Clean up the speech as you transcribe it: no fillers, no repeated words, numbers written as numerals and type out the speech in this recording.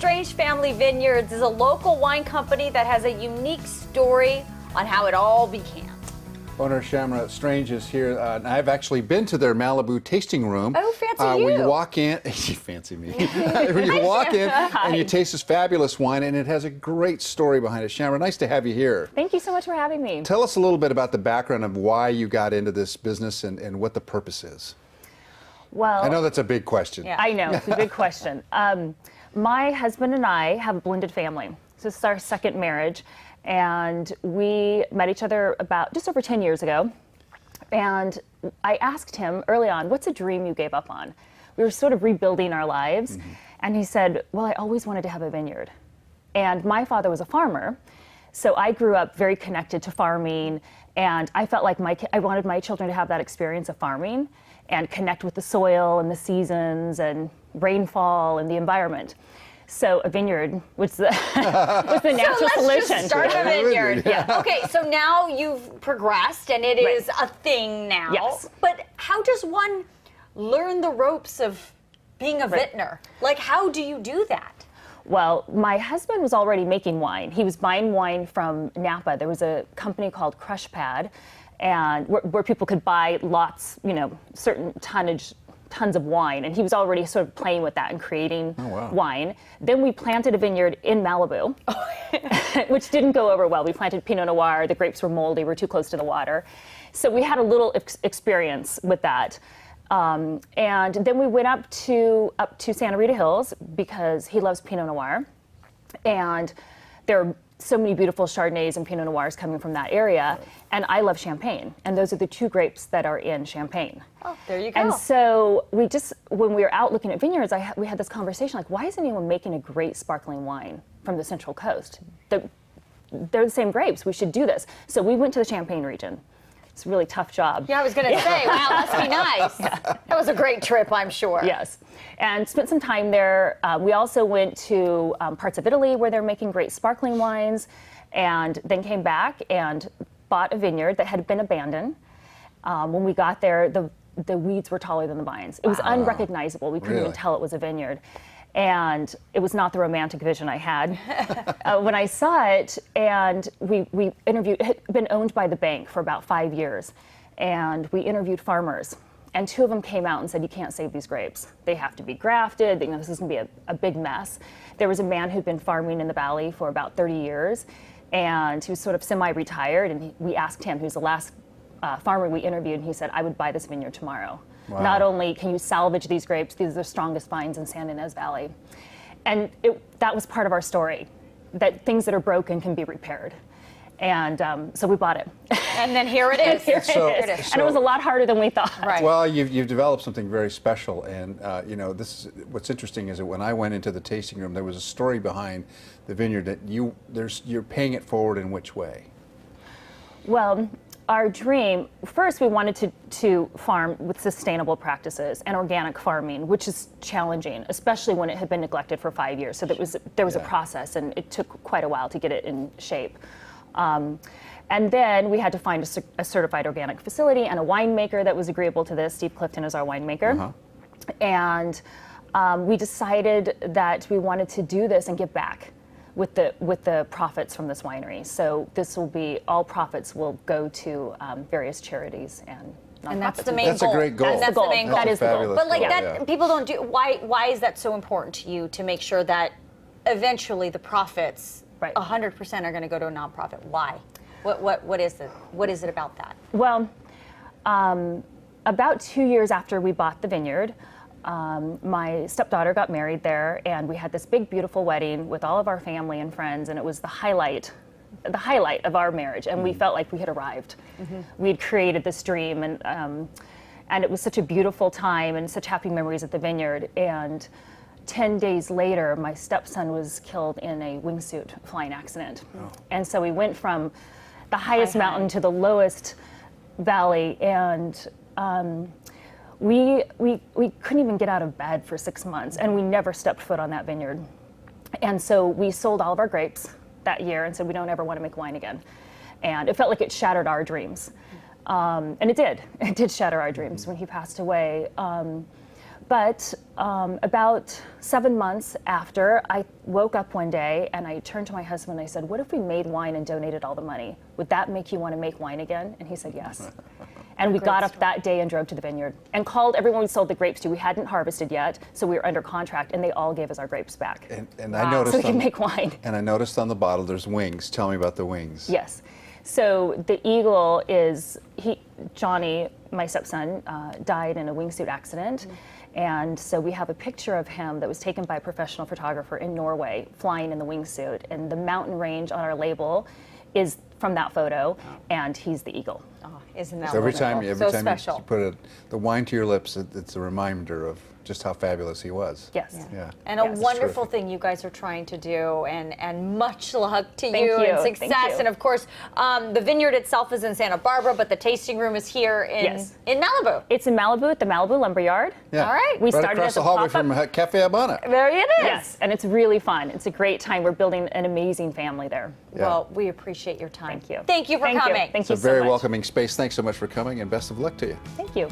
Strange Family Vineyards is a local wine company that has a unique story on how it all began. Owner Shamra Strange is here. And I've actually been to their Malibu tasting room. Oh, fancy you. When you walk in, you fancy me. When you walk in and you taste this fabulous wine, and it has a great story behind it. Shamra, nice to have you here. Thank you so much for having me. Tell us a little bit about the background of why you got into this business and what the purpose is. Well, I know that's a big question. Yeah. I know, it's a big question. My husband and I have a blended family. So this is our second marriage. And we met each other about just over 10 years ago. And I asked him early on, what's a dream you gave up on? We were sort of rebuilding our lives. Mm-hmm. And he said, well, I always wanted to have a vineyard. And my father was a farmer. So I grew up very connected to farming. And I felt like I wanted my children to have that experience of farming and connect with the soil and the seasons and rainfall and the environment. So a vineyard was the natural solution. So let's just start a vineyard. Yeah. Okay, so now you've progressed and it is a thing now. Yes. But how does one learn the ropes of being a vintner? Like, how do you do that? Well, my husband was already making wine. He was buying wine from Napa. There was a company called Crush Pad, and where people could buy lots, certain tons of wine, and he was already sort of playing with that and creating wine. Then we planted a vineyard in Malibu, which didn't go over well. We planted Pinot Noir. The grapes were moldy. We're too close to the water. So we had a little experience with that. And then we went up to Santa Rita Hills because he loves Pinot Noir. And there are so many beautiful Chardonnays and Pinot Noirs coming from that area. And I love Champagne. And those are the two grapes that are in Champagne. Oh, there you go. And so when we were out looking at vineyards, we had this conversation like, why isn't anyone making a great sparkling wine from the Central Coast? They're the same grapes. We should do this. So we went to the Champagne region. It's a really tough job. Yeah, I was going to say, wow, must be nice. Yeah. That was a great trip, I'm sure. Yes, and spent some time there. We also went to parts of Italy where they're making great sparkling wines, and then came back and bought a vineyard that had been abandoned. When we got there, the weeds were taller than the vines. It was unrecognizable. We couldn't even tell it was a vineyard. And it was not the romantic vision I had when I saw it. And we interviewed, it had been owned by the bank for about 5 years. And we interviewed farmers. And two of them came out and said, you can't save these grapes. They have to be grafted. This is going to be a big mess. There was a man who'd been farming in the valley for about 30 years. And he was sort of semi-retired. And we asked him, who's the last farmer we interviewed, and he said, I would buy this vineyard tomorrow. Wow. Not only can you salvage these grapes, these are the strongest vines in San Ynez Valley. And that was part of our story, that things that are broken can be repaired. And so we bought it. And then here it is. And it was a lot harder than we thought. Right. Well, you've developed something very special. And, this is, what's interesting is that when I went into the tasting room, there was a story behind the vineyard that you're paying it forward in which way? Well, our dream, first we wanted to farm with sustainable practices and organic farming, which is challenging, especially when it had been neglected for 5 years. So there was a process, and it took quite a while to get it in shape. And then we had to find a certified organic facility and a winemaker that was agreeable to this. Steve Clifton is our winemaker. Uh-huh. And we decided that we wanted to do this and give back with the profits from this winery. So all profits will go to various charities and nonprofits. And that's the main goal. That's a great goal. That's the main goal. That is the goal. But that, people don't do. Why is that so important to you to make sure that eventually the profits, 100% are going to go to a nonprofit? Why? What is it? What is it about that? Well, about 2 years after we bought the vineyard, my stepdaughter got married there, and we had this big, beautiful wedding with all of our family and friends, and it was the highlight of our marriage, and we felt like we had arrived. Mm-hmm. We had created this dream, and it was such a beautiful time and such happy memories at the vineyard. And 10 days later, my stepson was killed in a wingsuit flying accident. Oh. And so we went from the highest mountain to the lowest valley, and we couldn't even get out of bed for 6 months, and we never stepped foot on that vineyard. And so we sold all of our grapes that year and said, we don't ever want to make wine again. And it felt like it shattered our dreams. And it did shatter our dreams when he passed away. But about 7 months after, I woke up one day and I turned to my husband and I said, what if we made wine and donated all the money? Would that make you want to make wine again? And he said, yes. And we got up that day and drove to the vineyard and called everyone we sold the grapes to. We hadn't harvested yet, so we were under contract, and they all gave us our grapes back. And I noticed so we can make wine. And I noticed on the bottle there's wings. Tell me about the wings. Yes. So the eagle is, Johnny, my stepson, died in a wingsuit accident. And so we have a picture of him that was taken by a professional photographer in Norway, flying in the wingsuit. And the mountain range on our label is from that photo, and he's the eagle. Oh, isn't that So every wonderful? time special. you put the wine to your lips, it's a reminder of just how fabulous he was. Yes. Yeah. And a Yes. wonderful Terrific. thing you guys are trying to do, and much luck to Thank you and you. success. Thank you. And of course, the vineyard itself is in Santa Barbara, but the tasting room is here Yes. in Malibu. It's in Malibu at the Malibu Lumberyard. Yeah. All right. We Right started across as the a hallway pop-up. from Cafe Habana. There it is. Yes, and it's really fun. It's a great time. We're building an amazing family there. Yeah. Well, we appreciate your time. Thank you. Thank you for Thank coming. Thank It's you a very so much. welcoming space. Thanks so much for coming, and best of luck to you. Thank you.